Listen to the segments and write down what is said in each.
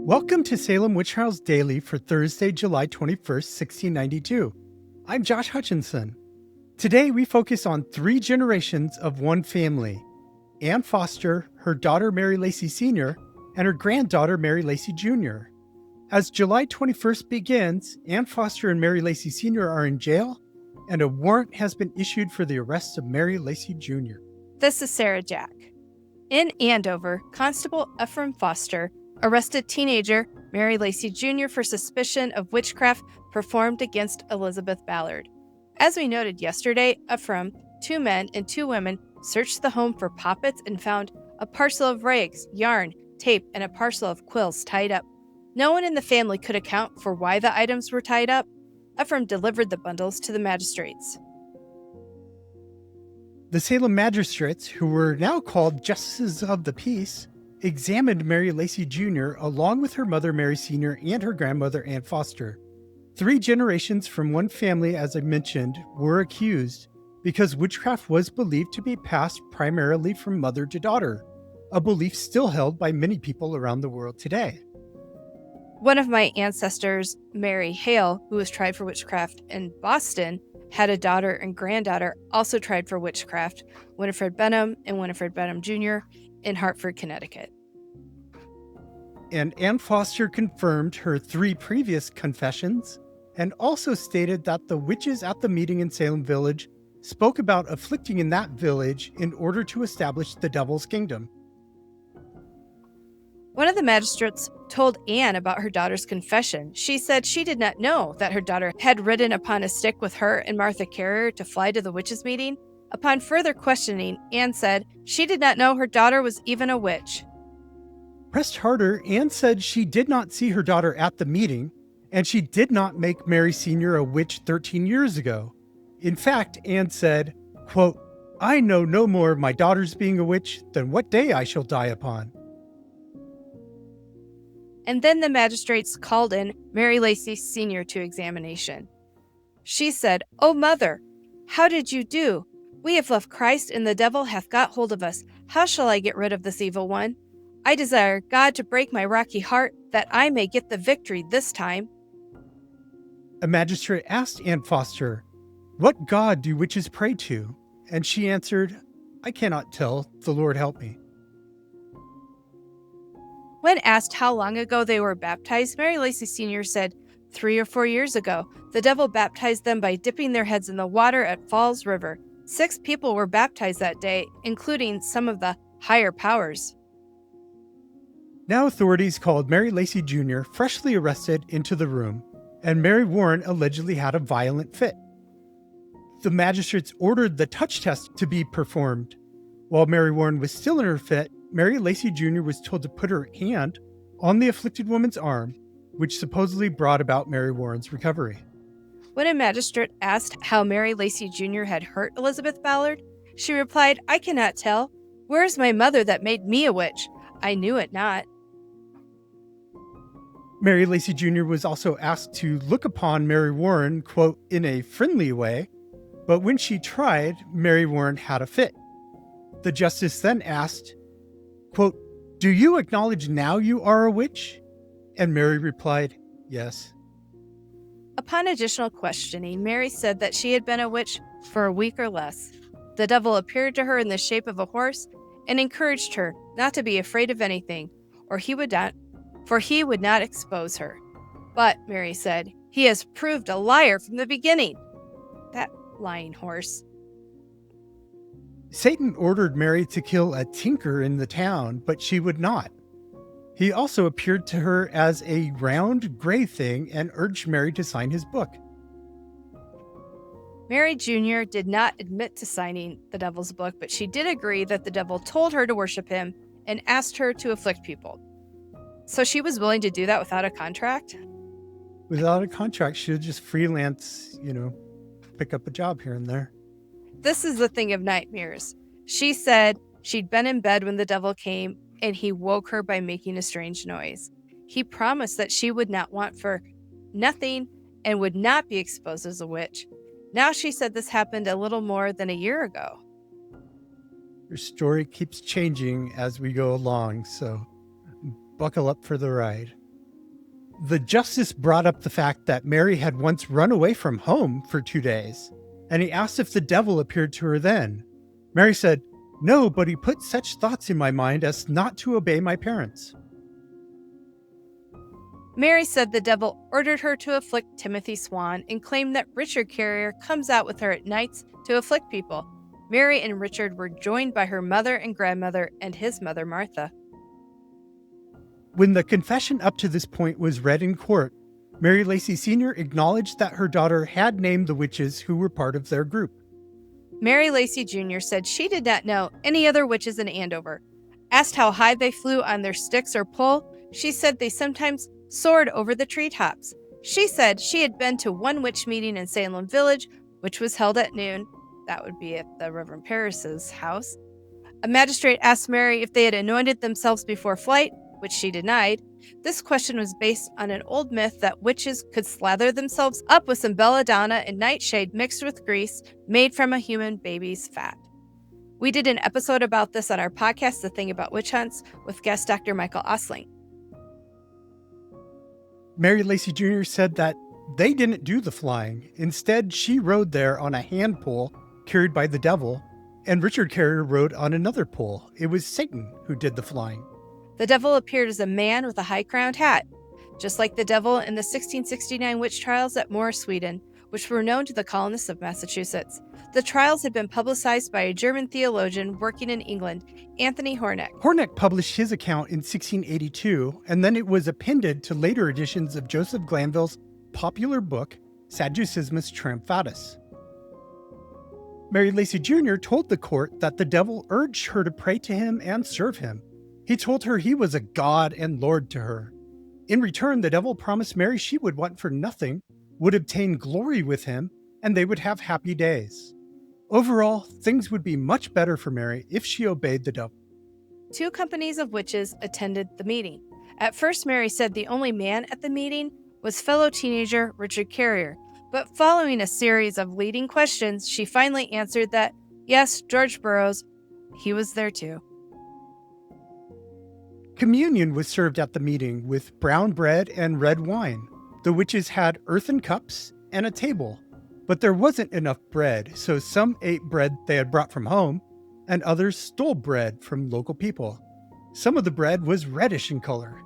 Welcome to Salem Witch Trials Daily for Thursday, July 21st, 1692. I'm Josh Hutchinson. Today we focus on 3 generations of one family: Anne Foster, her daughter Mary Lacey Sr., and her granddaughter Mary Lacey Jr. As July 21st begins, Anne Foster and Mary Lacey Sr. are in jail, and a warrant has been issued for the arrest of Mary Lacey Jr. This is Sarah Jack. In Andover, Constable Ephraim Foster arrested teenager Mary Lacey Jr. for suspicion of witchcraft performed against Elizabeth Ballard. As we noted yesterday, Ephraim, 2 men and 2 women, searched the home for poppets and found a parcel of rags, yarn, tape, and a parcel of quills tied up. No one in the family could account for why the items were tied up. Ephraim delivered the bundles to the magistrates. The Salem magistrates, who were now called Justices of the Peace, examined Mary Lacey Jr. along with her mother Mary Sr. and her grandmother Anne Foster. 3 generations from one family, as I mentioned, were accused because witchcraft was believed to be passed primarily from mother to daughter, a belief still held by many people around the world today. One of my ancestors, Mary Hale, who was tried for witchcraft in Boston, had a daughter and granddaughter also tried for witchcraft, Winifred Benham and Winifred Benham Jr., in Hartford, Connecticut. And Anne Foster confirmed her 3 previous confessions and also stated that the witches at the meeting in Salem Village spoke about afflicting in that village in order to establish the devil's kingdom. One of the magistrates told Anne about her daughter's confession. She said she did not know that her daughter had ridden upon a stick with her and Martha Carrier to fly to the witches' meeting. Upon further questioning, Anne said she did not know her daughter was even a witch. Pressed harder, Anne said she did not see her daughter at the meeting, and she did not make Mary Sr. a witch 13 years ago. In fact, Anne said, quote, "I know no more of my daughter's being a witch than what day I shall die upon." And then the magistrates called in Mary Lacey Sr. to examination. She said, "O mother, how did you do? We have left Christ, and the devil hath got hold of us. How shall I get rid of this evil one? I desire God to break my rocky heart, that I may get the victory this time." A magistrate asked Anne Foster, "What God do witches pray to?" And she answered, "I cannot tell, the Lord help me." When asked how long ago they were baptized, Mary Lacey Sr. said 3 or 4 years ago. The devil baptized them by dipping their heads in the water at Falls River. 6 people were baptized that day, including some of the higher powers. Now authorities called Mary Lacey Jr., freshly arrested, into the room, and Mary Warren allegedly had a violent fit. The magistrates ordered the touch test to be performed. While Mary Warren was still in her fit, Mary Lacey Jr. was told to put her hand on the afflicted woman's arm, which supposedly brought about Mary Warren's recovery. When a magistrate asked how Mary Lacey Jr. had hurt Elizabeth Ballard, she replied, "I cannot tell. Where is my mother that made me a witch? I knew it not." Mary Lacey Jr. was also asked to look upon Mary Warren, quote, "in a friendly way," but when she tried, Mary Warren had a fit. The justice then asked, quote, "Do you acknowledge now you are a witch?" And Mary replied, "Yes." Upon additional questioning, Mary said that she had been a witch for a week or less. The devil appeared to her in the shape of a horse and encouraged her not to be afraid of anything, for he would not expose her. But, Mary said, "He has proved a liar from the beginning." That lying horse. Satan ordered Mary to kill a tinker in the town, but she would not. He also appeared to her as a round, gray thing and urged Mary to sign his book. Mary Jr. did not admit to signing the devil's book, but she did agree that the devil told her to worship him and asked her to afflict people. So she was willing to do that without a contract? Without a contract, she would just freelance, pick up a job here and there. This is the thing of nightmares. She said she'd been in bed when the devil came, and he woke her by making a strange noise. He promised that she would not want for nothing and would not be exposed as a witch. Now she said this happened a little more than a year ago. Her story keeps changing as we go along, so buckle up for the ride. The justice brought up the fact that Mary had once run away from home for 2 days, and he asked if the devil appeared to her then. Mary said, "No, but he put such thoughts in my mind as not to obey my parents." Mary said the devil ordered her to afflict Timothy Swan and claimed that Richard Carrier comes out with her at nights to afflict people. Mary and Richard were joined by her mother and grandmother and his mother, Martha. When the confession up to this point was read in court, Mary Lacey Sr. acknowledged that her daughter had named the witches who were part of their group. Mary Lacey Jr. said she did not know any other witches in Andover. Asked how high they flew on their sticks or pole, she said they sometimes soared over the treetops. She said she had been to one witch meeting in Salem Village, which was held at noon. That would be at the Reverend Parris's house. A magistrate asked Mary if they had anointed themselves before flight, which she denied. This question was based on an old myth that witches could slather themselves up with some belladonna and nightshade mixed with grease made from a human baby's fat. We did an episode about this on our podcast, The Thing About Witch Hunts, with guest Dr. Michael Osling. Mary Lacey Jr. said that they didn't do the flying. Instead, she rode there on a hand pole carried by the devil, and Richard Carrier rode on another pole. It was Satan who did the flying. The devil appeared as a man with a high-crowned hat, just like the devil in the 1669 witch trials at Moore, Sweden, which were known to the colonists of Massachusetts. The trials had been publicized by a German theologian working in England, Anthony Horneck. Horneck published his account in 1682, and then it was appended to later editions of Joseph Glanville's popular book, Sadducismus Triumphatus. Mary Lacey Jr. told the court that the devil urged her to pray to him and serve him. He told her he was a god and lord to her. In return, the devil promised Mary she would want for nothing, would obtain glory with him, and they would have happy days. Overall, things would be much better for Mary if she obeyed the devil. 2 companies of witches attended the meeting. At first, Mary said the only man at the meeting was fellow teenager Richard Carrier, but following a series of leading questions, she finally answered that, yes, George Burroughs, he was there too. Communion was served at the meeting with brown bread and red wine. The witches had earthen cups and a table, but there wasn't enough bread, so some ate bread they had brought from home, and others stole bread from local people. Some of the bread was reddish in color.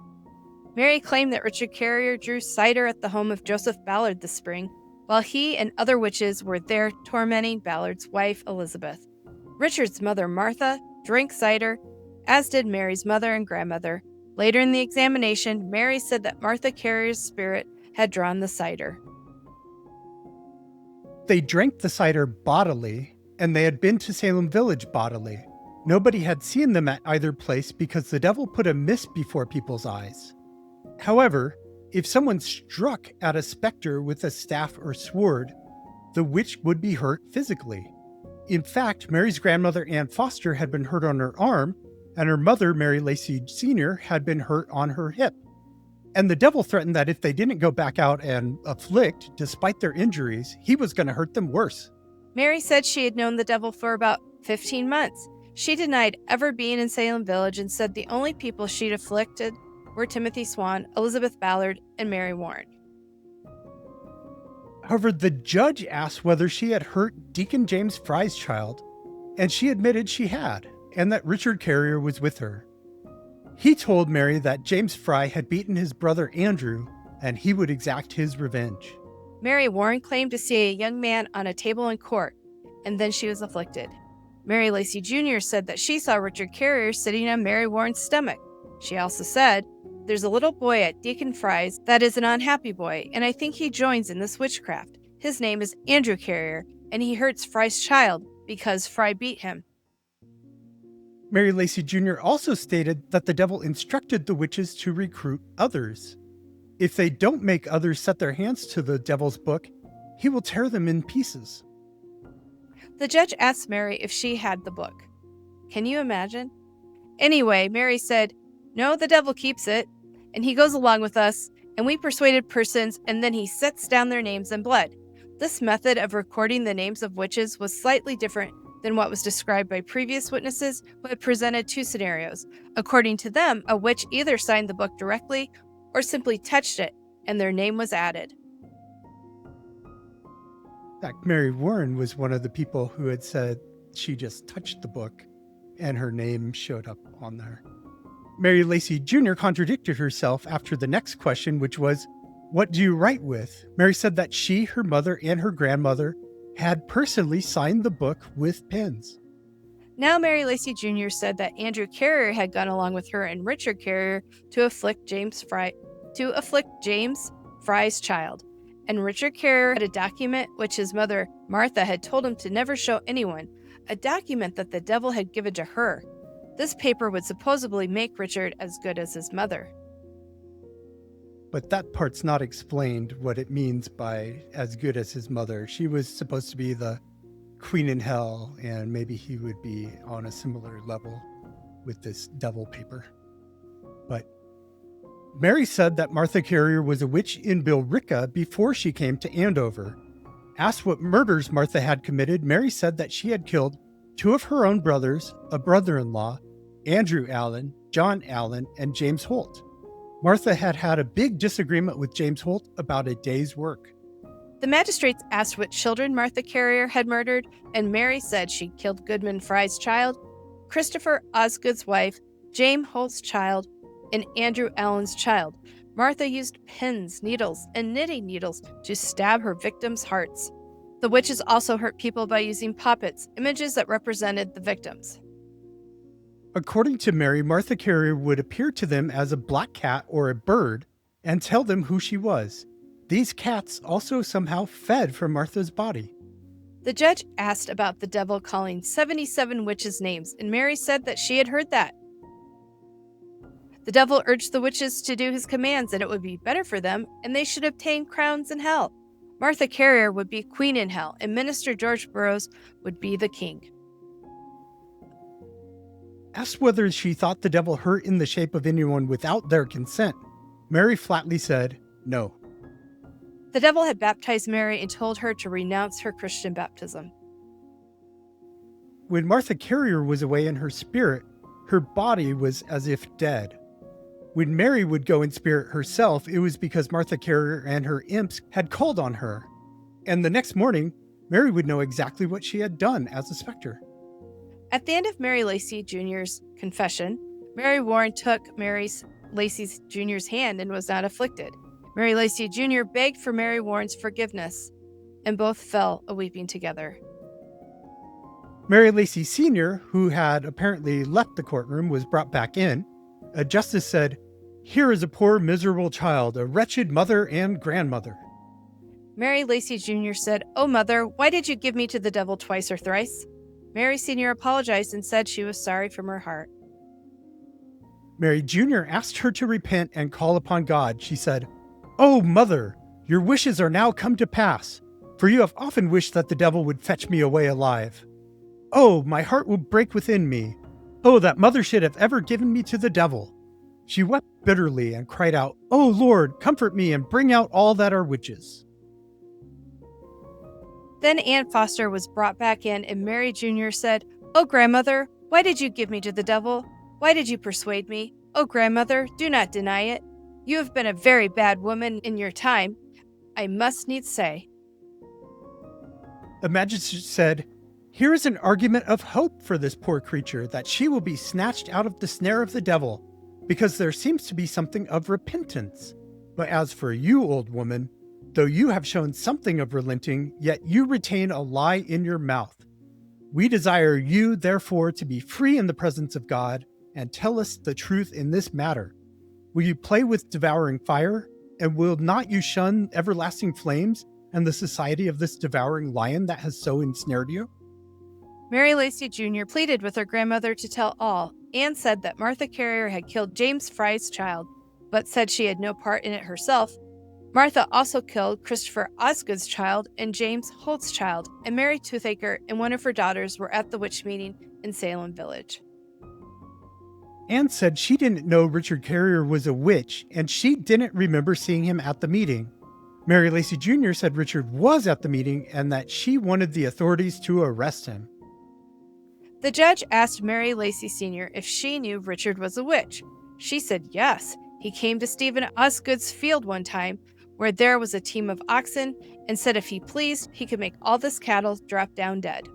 Mary claimed that Richard Carrier drew cider at the home of Joseph Ballard this spring, while he and other witches were there tormenting Ballard's wife, Elizabeth. Richard's mother, Martha, drank cider, as did Mary's mother and grandmother. Later in the examination, Mary said that Martha Carrier's spirit had drawn the cider. They drank the cider bodily, and they had been to Salem Village bodily. Nobody had seen them at either place because the devil put a mist before people's eyes. However, if someone struck at a specter with a staff or sword, the witch would be hurt physically. In fact, Mary's grandmother, Ann Foster, had been hurt on her arm, and her mother, Mary Lacey Sr., had been hurt on her hip. And the devil threatened that if they didn't go back out and afflict, despite their injuries, he was going to hurt them worse. Mary said she had known the devil for about 15 months. She denied ever being in Salem Village and said the only people she'd afflicted were Timothy Swan, Elizabeth Ballard, and Mary Warren. However, the judge asked whether she had hurt Deacon James Fry's child, and she admitted she had, and that Richard Carrier was with her. He told Mary that James Fry had beaten his brother Andrew, and he would exact his revenge. Mary Warren claimed to see a young man on a table in court, and then she was afflicted. Mary Lacey Jr. said that she saw Richard Carrier sitting on Mary Warren's stomach. She also said, "There's a little boy at Deacon Fry's that is an unhappy boy, and I think he joins in this witchcraft. His name is Andrew Carrier, and he hurts Fry's child because Fry beat him." Mary Lacey Jr. also stated that the devil instructed the witches to recruit others. If they don't make others set their hands to the devil's book, he will tear them in pieces. The judge asked Mary if she had the book. Can you imagine? Anyway, Mary said, "No, the devil keeps it, and he goes along with us, and we persuaded persons, and then he sets down their names in blood." This method of recording the names of witches was slightly different than what was described by previous witnesses who had presented 2 scenarios. According to them, a witch either signed the book directly or simply touched it and their name was added. In fact, Mary Warren was one of the people who had said she just touched the book and her name showed up on there. Mary Lacey Jr. contradicted herself after the next question, which was, "What do you write with?" Mary said that she, her mother, and her grandmother had personally signed the book with pens. Now Mary Lacey Jr. said that Andrew Carrier had gone along with her and Richard Carrier to afflict James Fry's child. And Richard Carrier had a document which his mother, Martha, had told him to never show anyone, a document that the devil had given to her. This paper would supposedly make Richard as good as his mother. But that part's not explained, what it means by as good as his mother. She was supposed to be the queen in hell, and maybe he would be on a similar level with this devil paper. But Mary said that Martha Carrier was a witch in Billerica before she came to Andover. Asked what murders Martha had committed, Mary said that she had killed 2 of her own brothers, a brother-in-law, Andrew Allen, John Allen, and James Holt. Martha had had a big disagreement with James Holt about a day's work. The magistrates asked what children Martha Carrier had murdered, and Mary said she killed Goodman Fry's child, Christopher Osgood's wife, James Holt's child, and Andrew Allen's child. Martha used pins, needles, and knitting needles to stab her victims' hearts. The witches also hurt people by using poppets, images that represented the victims. According to Mary, Martha Carrier would appear to them as a black cat or a bird and tell them who she was. These cats also somehow fed from Martha's body. The judge asked about the devil calling 77 witches' names, and Mary said that she had heard that. The devil urged the witches to do his commands, and it would be better for them, and they should obtain crowns in hell. Martha Carrier would be queen in hell, and Minister George Burroughs would be the king. Asked whether she thought the devil hurt in the shape of anyone without their consent, Mary flatly said no. The devil had baptized Mary and told her to renounce her Christian baptism. When Martha Carrier was away in her spirit, her body was as if dead. When Mary would go in spirit herself, it was because Martha Carrier and her imps had called on her. And the next morning, Mary would know exactly what she had done as a specter. At the end of Mary Lacey Jr.'s confession, Mary Warren took Mary Lacey Jr.'s hand and was not afflicted. Mary Lacey Jr. begged for Mary Warren's forgiveness, and both fell a-weeping together. Mary Lacey Sr., who had apparently left the courtroom, was brought back in. A justice said, "Here is a poor, miserable child, a wretched mother and grandmother." Mary Lacey Jr. said, "Oh, mother, why did you give me to the devil twice or thrice?" Mary Sr. apologized and said she was sorry from her heart. Mary Jr. asked her to repent and call upon God. She said, "Oh, mother, your wishes are now come to pass, for you have often wished that the devil would fetch me away alive. Oh, my heart will break within me. Oh, that mother should have ever given me to the devil." She wept bitterly and cried out, "Oh, Lord, comfort me and bring out all that are witches." Then Ann Foster was brought back in, and Mary Jr. said, "Oh, grandmother, why did you give me to the devil? Why did you persuade me? Oh, grandmother, do not deny it. You have been a very bad woman in your time, I must needs say." The magistrate said, "Here is an argument of hope for this poor creature, that she will be snatched out of the snare of the devil, because there seems to be something of repentance. But as for you, old woman, though you have shown something of relenting, yet you retain a lie in your mouth. We desire you, therefore, to be free in the presence of God, and tell us the truth in this matter. Will you play with devouring fire, and will not you shun everlasting flames and the society of this devouring lion that has so ensnared you?" Mary Lacey Jr. pleaded with her grandmother to tell all. Anne said that Martha Carrier had killed James Fry's child, but said she had no part in it herself. Martha also killed Christopher Osgood's child and James Holt's child, and Mary Toothaker and one of her daughters were at the witch meeting in Salem Village. Anne said she didn't know Richard Carrier was a witch, and she didn't remember seeing him at the meeting. Mary Lacey Jr. said Richard was at the meeting and that she wanted the authorities to arrest him. The judge asked Mary Lacey Sr. if she knew Richard was a witch. She said yes. He came to Stephen Osgood's field one time where there was a team of oxen, and said if he pleased, he could make all this cattle drop down dead.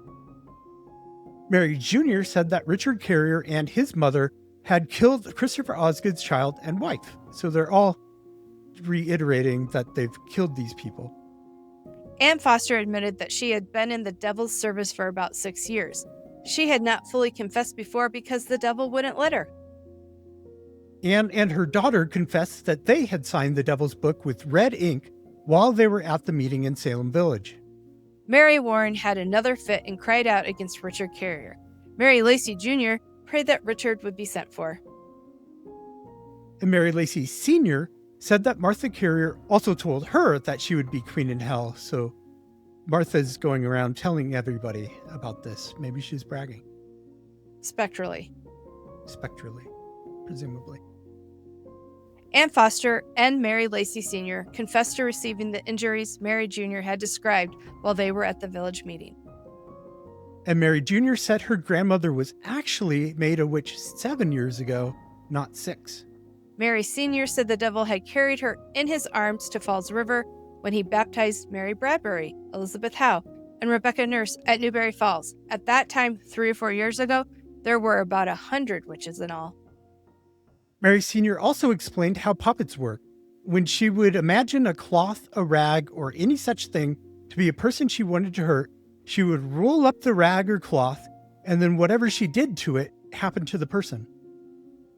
Mary Jr. said that Richard Carrier and his mother had killed Christopher Osgood's child and wife. So they're all reiterating that they've killed these people. Anne Foster admitted that she had been in the devil's service for about 6 years. She had not fully confessed before because the devil wouldn't let her. Anne and her daughter confessed that they had signed the devil's book with red ink while they were at the meeting in Salem Village. Mary Warren had another fit and cried out against Richard Carrier. Mary Lacey Jr. prayed that Richard would be sent for. And Mary Lacey Sr. said that Martha Carrier also told her that she would be queen in hell. So Martha's going around telling everybody about this. Maybe she's bragging. Spectrally, presumably. Anne Foster and Mary Lacey Sr. confessed to receiving the injuries Mary Jr. had described while they were at the village meeting. And Mary Jr. said her grandmother was actually made a witch 7 years ago, not 6. Mary Sr. said the devil had carried her in his arms to Falls River when he baptized Mary Bradbury, Elizabeth Howe, and Rebecca Nurse at Newberry Falls. At that time, 3 or 4 years ago, there were about 100 witches in all. Mary Sr. also explained how puppets work. When she would imagine a cloth, a rag, or any such thing to be a person she wanted to hurt, she would roll up the rag or cloth, and then whatever she did to it happened to the person.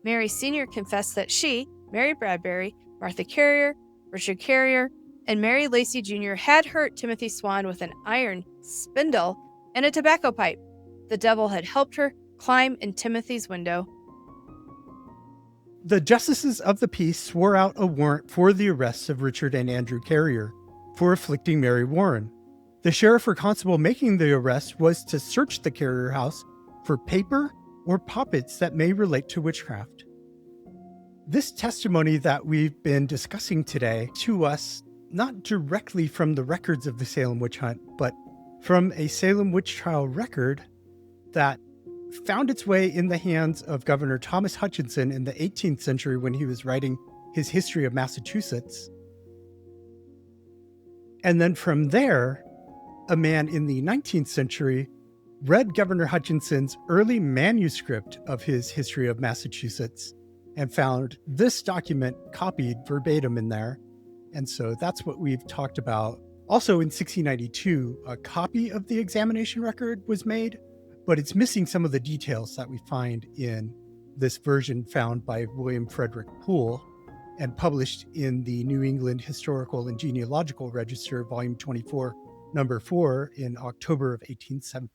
Mary Sr. confessed that she, Mary Bradbury, Martha Carrier, Richard Carrier, and Mary Lacey Jr. had hurt Timothy Swan with an iron spindle and a tobacco pipe. The devil had helped her climb in Timothy's window. The justices of the peace swore out a warrant for the arrests of Richard and Andrew Carrier for afflicting Mary Warren. The sheriff or constable making the arrest was to search the Carrier house for paper or poppets that may relate to witchcraft. This testimony that we've been discussing today to us, not directly from the records of the Salem witch hunt, but from a Salem witch trial record that found its way in the hands of Governor Thomas Hutchinson in the 18th century when he was writing his history of Massachusetts. And then from there, a man in the 19th century read Governor Hutchinson's early manuscript of his history of Massachusetts and found this document copied verbatim in there. And so that's what we've talked about. Also in 1692, a copy of the examination record was made, but it's missing some of the details that we find in this version found by William Frederick Poole and published in the New England Historical and Genealogical Register, Volume 24, Number 4, in October of 1870.